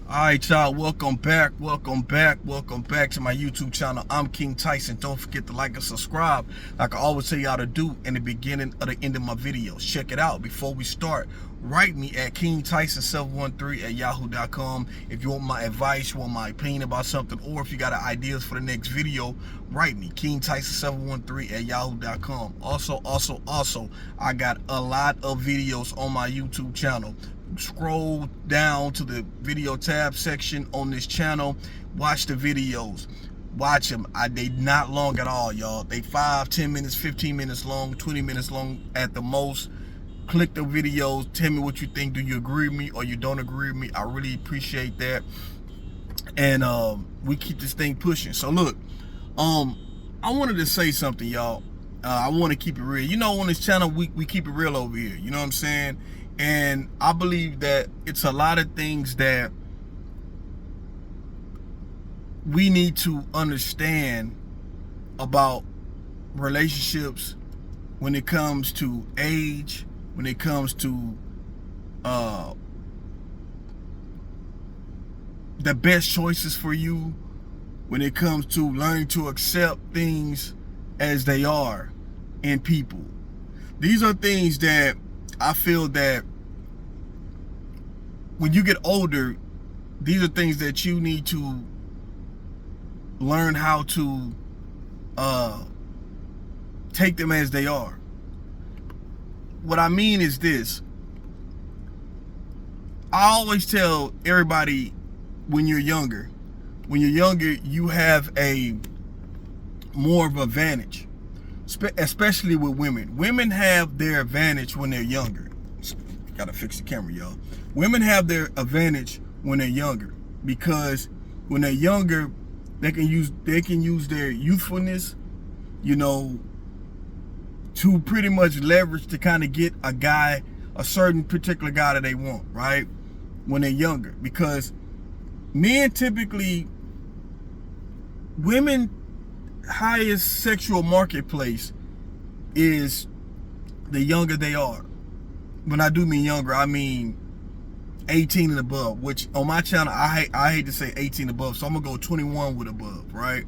All right, y'all, welcome back to my YouTube channel. I'm King Tyson. Don't forget to like and subscribe like I always tell y'all to do in the beginning or the end of my videos. Check it out. Before we start, write me at kingtyson713@yahoo.com if you want my advice, you want my opinion about something, or if you got ideas for the next video, write me, kingtyson713@yahoo.com. Also, I got a lot of videos on my YouTube channel. Scroll down to the video tab section on this channel. Watch the videos. Watch them. They not long at all, y'all. They 5, 10 minutes, 15 minutes long, 20 minutes long at the most. Click the videos. Tell me what you think. Do you agree with me or you don't agree with me? I really appreciate that. And we keep this thing pushing. So look, I wanted to say something, y'all. I want to keep it real. You know, on this channel, we keep it real over here. You know what I'm saying? And I believe that it's a lot of things that we need to understand about relationships when it comes to age, when it comes to the best choices for you, when it comes to learning to accept things as they are in people. These are things that I feel that when you get older, these are things that you need to learn how to take them as they are. What I mean is this. I always tell everybody when you're younger, you have a more of an advantage, especially with women. Women have their advantage when they're younger. Gotta fix the camera, y'all. Women have their advantage when they're younger because when they're younger, they can use their youthfulness, you know, to pretty much leverage to kind of get a certain particular guy that they want, right? When they're younger, because men typically, women highest sexual marketplace is the younger they are. When I do mean younger, I mean 18 and above, which on my channel, I hate to say 18 above, so I'm gonna go 21 with above, right?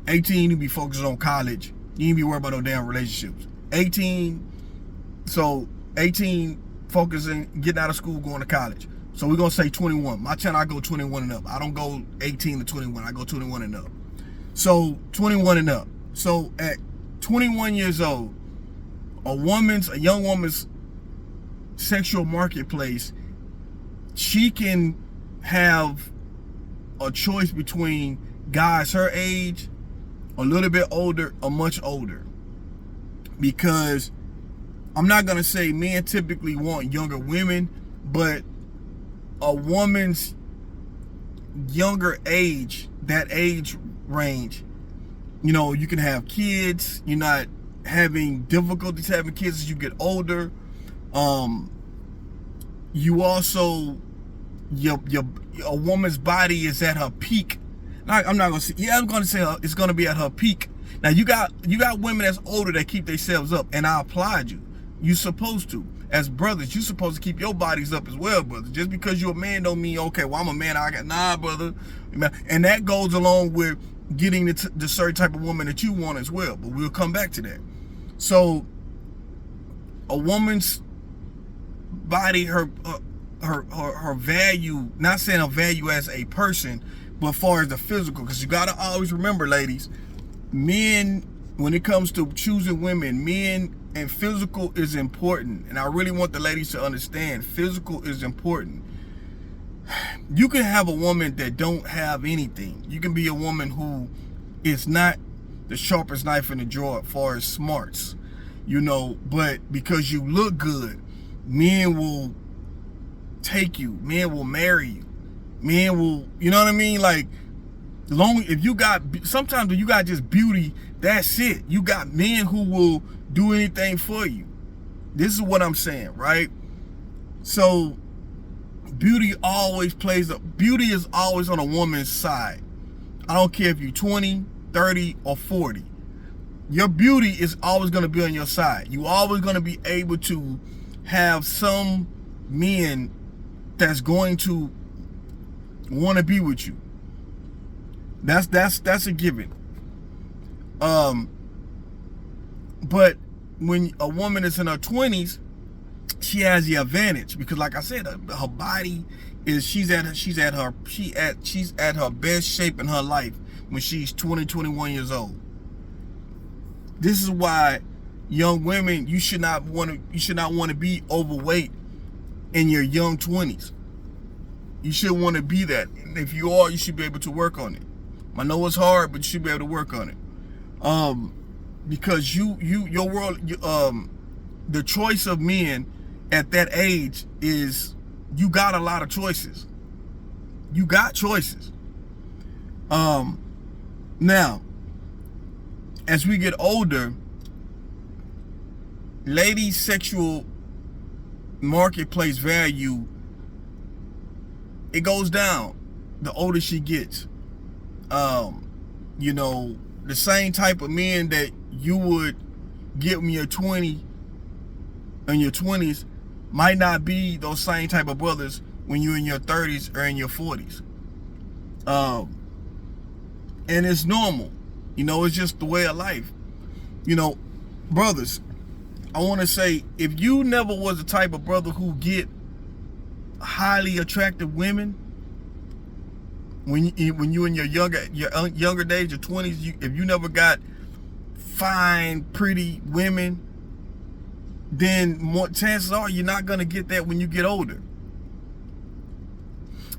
18, you be focused on college. You ain't be worried about no damn relationships. 18 focusing, getting out of school, going to college. So we're gonna say 21. My channel, I go 21 and up. I don't go 18 to 21, I go 21 and up. So 21 and up. So at 21 years old, a young woman's sexual marketplace, she can have a choice between guys her age, a little bit older, or much older. Because I'm not gonna say men typically want younger women, but a woman's younger age, that age range, you know, you can have kids, you're not having difficulties having kids as you get older. You also, a woman's body is at her peak. I'm not gonna say, yeah, I'm gonna say it's gonna be at her peak. Now you got women that's older that keep themselves up, and I applaud you. You supposed to. As brothers, you supposed to keep your bodies up as well, brother. Just because you're a man don't mean, okay, well, I'm a man, nah, brother. And that goes along with getting the certain type of woman that you want as well, but we'll come back to that. So a woman's body, her value, not saying her value as a person, but as far as the physical, because you gotta always remember, ladies, men, when it comes to choosing women, men and physical is important. And I really want the ladies to understand, physical is important. You can have a woman that don't have anything. You can be a woman who is not the sharpest knife in the drawer as far as smarts, you know, but because you look good, men will take you, men will marry you, men will, you know what I mean? Like, if you got, sometimes when you got just beauty, that's it. You got men who will do anything for you. This is what I'm saying, right? So beauty is always on a woman's side. I don't care if you're 20, 30, or 40. Your beauty is always going to be on your side. You always going to be able to have some men that's going to want to be with you. That's a given. But when a woman is in her 20s, she has the advantage because, like I said, her body is she's at her best shape in her life when she's 20, 21 years old. This is why young women, you should not want to be overweight in your young 20s. You should want to be that. And if you are, you should be able to work on it. I know it's hard, but you should be able to work on it. Because your world, the choice of men at that age is, you got a lot of choices. You got choices. Now, as we get older, ladies' sexual marketplace value, it goes down the older she gets. You know, the same type of men that you would get when you're 20 in your 20s might not be those same type of brothers when you're in your 30s or in your 40s. And it's normal. You know, it's just the way of life. You know, brothers, I want to say, if you never was the type of brother who get highly attractive women when you in your younger days, your 20s, if you never got fine, pretty women, then more chances are you're not gonna get that when you get older.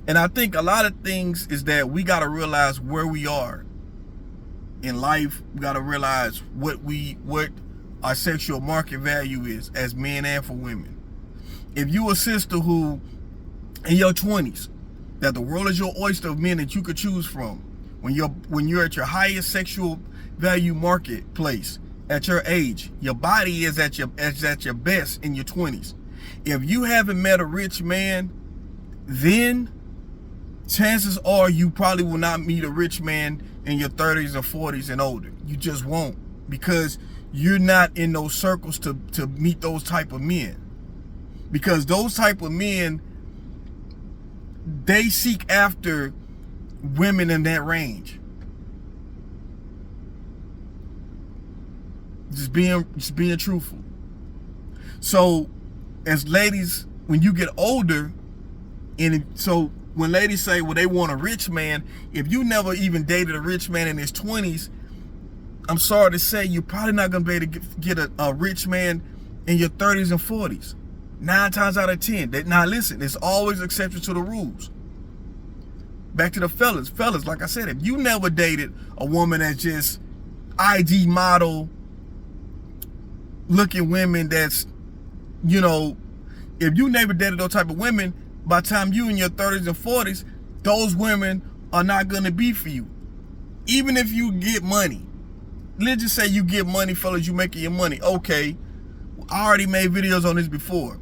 And I think a lot of things is that we gotta realize where we are in life. We gotta realize what our sexual market value is as men and for women. If you a sister who in your 20s, that the world is your oyster of men that you could choose from, when you're at your highest sexual value marketplace at your age, your body is at your best in your 20s. If you haven't met a rich man, then chances are you probably will not meet a rich man in your 30s or 40s and older. You just won't, because you're not in those circles to meet those type of men. Because those type of men, they seek after women in that range. Just being truthful. So as ladies, when you get older, so when ladies say, well, they want a rich man, if you never even dated a rich man in his 20s, I'm sorry to say, you're probably not going to be able to get a rich man in your 30s and 40s. 9 times out of 10. Now listen, there's always exceptions to the rules. Back to the fellas. Fellas, like I said, if you never dated a woman that's just IG model looking women, that's, you know, if you never dated those type of women, by the time you in your 30s and 40s, those women are not going to be for you. Even if you get money. Let's just say you get money, fellas, you making your money. Okay, I already made videos on this before.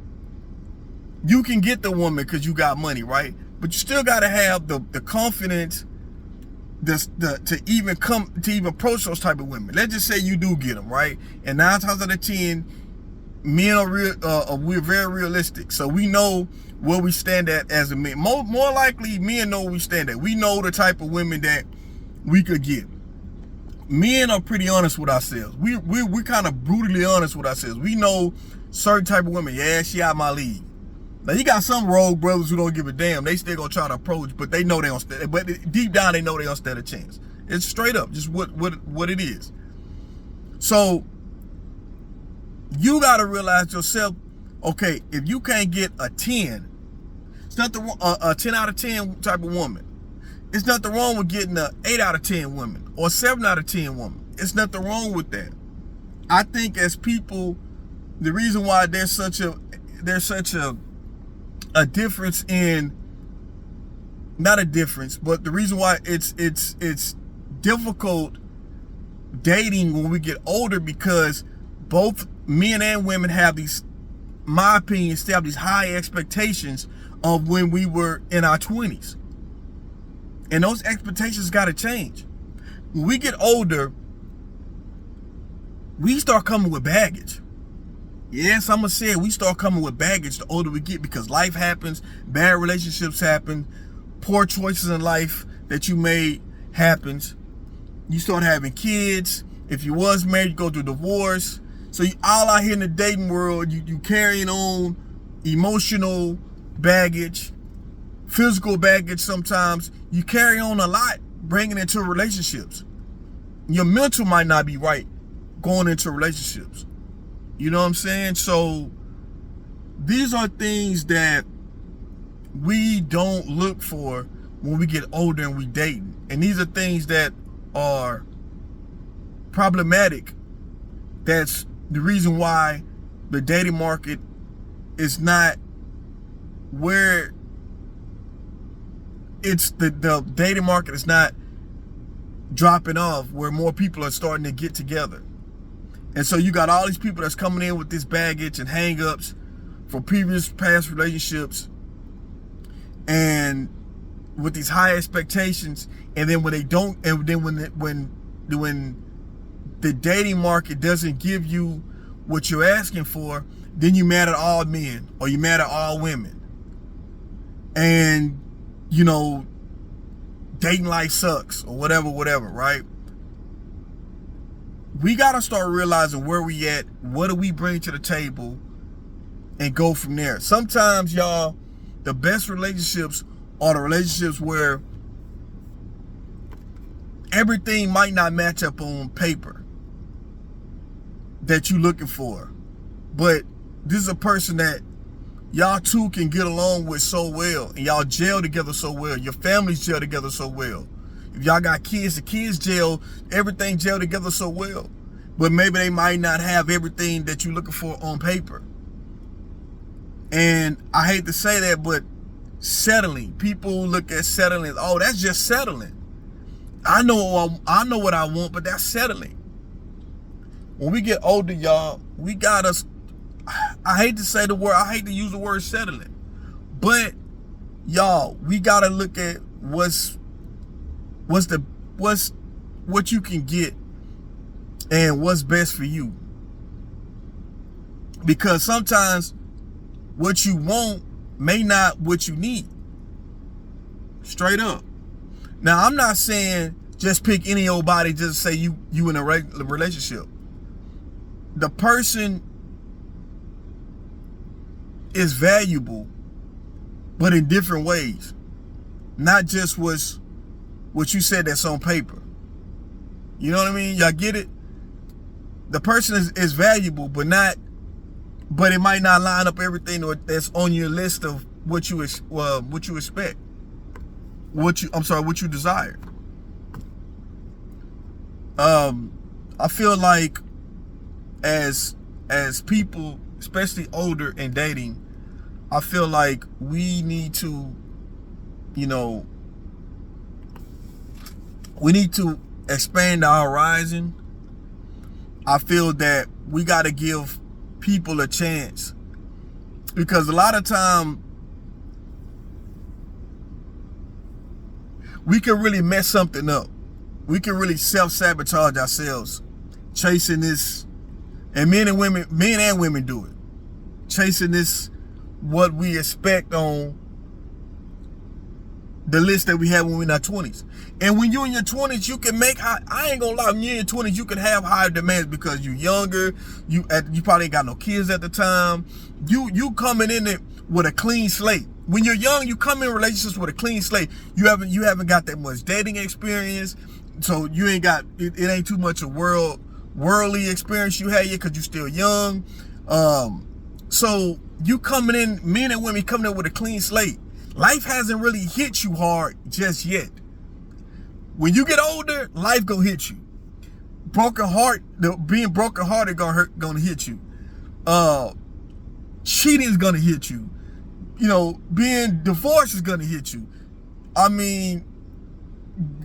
You can get the woman because you got money, right? But you still got to have the confidence to even approach those type of women. Let's just say you do get them, right? And 9 times out of 10, men we're very realistic, so we know where we stand at as a man. More likely, men know where we stand at. We know the type of women that we could get. Men are pretty honest with ourselves. We're kind of brutally honest with ourselves. We know certain type of women. Yeah, she out my league. Now you got some rogue brothers who don't give a damn. They still gonna try to approach, but they know they don't stand. But deep down, they know they don't stand a chance. It's straight up, just what it is. So you gotta realize yourself. Okay, if you can't get a 10, it's nothing wrong. A 10 out of 10 type of woman. It's nothing wrong with getting a 8 out of 10 woman or 7 out of 10 woman. It's nothing wrong with that. I think as people, the reason why there's such a difference in, not a difference, but the reason why it's difficult dating when we get older, because both men and women have these, my opinion, still have these high expectations of when we were in our 20s. And those expectations got to change. When we get older, we start coming with baggage. Yes, I'm going to say it, we start coming with baggage the older we get, because life happens, bad relationships happen, poor choices in life that you made happens. You start having kids. If you was married, you go through divorce. So you all out here in the dating world, you carrying on emotional baggage, physical baggage sometimes. You carry on a lot bringing into relationships. Your mental might not be right going into relationships. You know what I'm saying? So these are things that we don't look for when we get older and we dating. And these are things that are problematic. That's the reason why the dating market is not where it's the dating market is not dropping off, where more people are starting to get together. And so you got all these people that's coming in with this baggage and hang-ups from past relationships, and with these high expectations. And then when they don't, and then when the dating market doesn't give you what you're asking for, then you mad at all men or you mad at all women. And you know, dating life sucks or whatever, right? We gotta start realizing where we at, what do we bring to the table, and go from there. Sometimes, y'all, the best relationships are the relationships where everything might not match up on paper that you're looking for, but this is a person that y'all two can get along with so well, and y'all gel together so well. Your families gel together so well. If y'all got kids, the kids gel, everything gel together so well. But maybe they might not have everything that you're looking for on paper. And I hate to say that, but settling. People look at settling, oh, that's just settling. I know what I want, but that's settling. When we get older, y'all, we gotta, I hate to say the word, I hate to use the word settling, but y'all, we gotta look at what you can get and what's best for you. Because sometimes what you want may not what you need. Straight up. Now, I'm not saying just pick any old body, just say you in a regular relationship. The person is valuable, but in different ways. Not just what you said that's on paper. You know what I mean? Y'all get it? The person is valuable, but it might not line up everything that's on your list of what you expect. What you desire. I feel like as people, especially older and dating, I feel like we need to, expand our horizon. I feel that we got to give people a chance, because a lot of time we can really mess something up. We can really self-sabotage ourselves chasing this, and men and women do it, chasing this what we expect on the list that we have when we're in our 20s. And when you're in your 20s, you can make I ain't gonna lie, when you're in your 20s, you can have higher demands because you're younger, you probably ain't got no kids at the time. You coming in it with a clean slate. When you're young, you come in relationships with a clean slate. You haven't got that much dating experience, so you ain't got it ain't too much of worldly experience you had yet because you're still young. So you coming in, men and women coming in with a clean slate. Life hasn't really hit you hard just yet. When you get older, life gonna hit you. Being broken hearted gonna hit you. Cheating is gonna hit you. Being divorced is gonna hit you. I mean,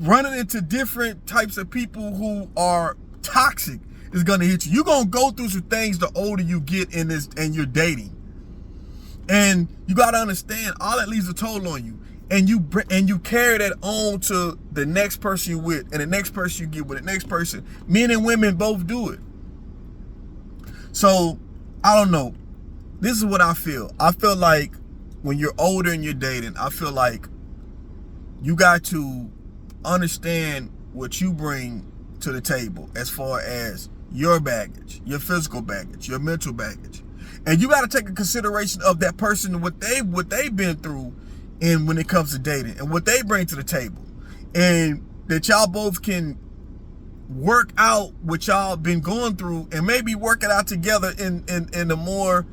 running into different types of people who are toxic is gonna hit you. You're gonna go through some things the older you get in this, and you're dating. And you gotta understand, all that leaves a toll on you. And you carry that on to the next person you with, and the next person you get with, the next person. Men and women both do it. So, I don't know. This is what I feel. I feel like when you're older and you're dating, I feel like You got to understand what you bring to the table as far as your baggage, your physical baggage, your mental baggage. And you got to take a consideration of that person, what they've been through, and when it comes to dating, and what they bring to the table, and that y'all both can work out what y'all been going through, and maybe work it out together in the more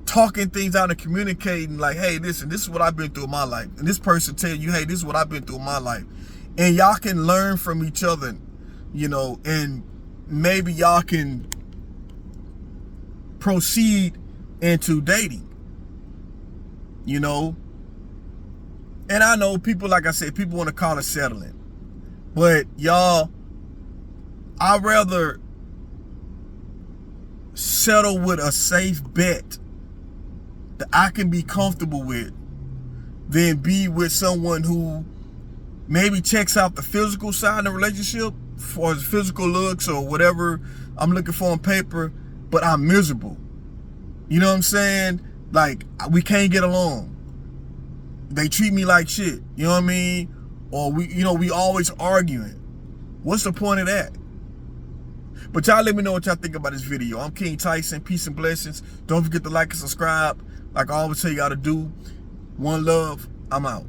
talking things out and communicating, like, hey, listen, this is what I've been through in my life, and this person tell you, hey, this is what I've been through in my life, and y'all can learn from each other, you know, and maybe y'all can proceed into dating, you know. And I know people, like I said, people want to call it settling, but y'all, I'd rather settle with a safe bet that I can be comfortable with than be with someone who maybe checks out the physical side of the relationship, for his physical looks or whatever I'm looking for on paper, but I'm miserable. You know what I'm saying? Like, we can't get along. They treat me like shit. You know what I mean? Or we always arguing. What's the point of that? But y'all let me know what y'all think about this video. I'm King Tyson. Peace and blessings. Don't forget to like and subscribe. Like I always tell y'all to do. One love. I'm out.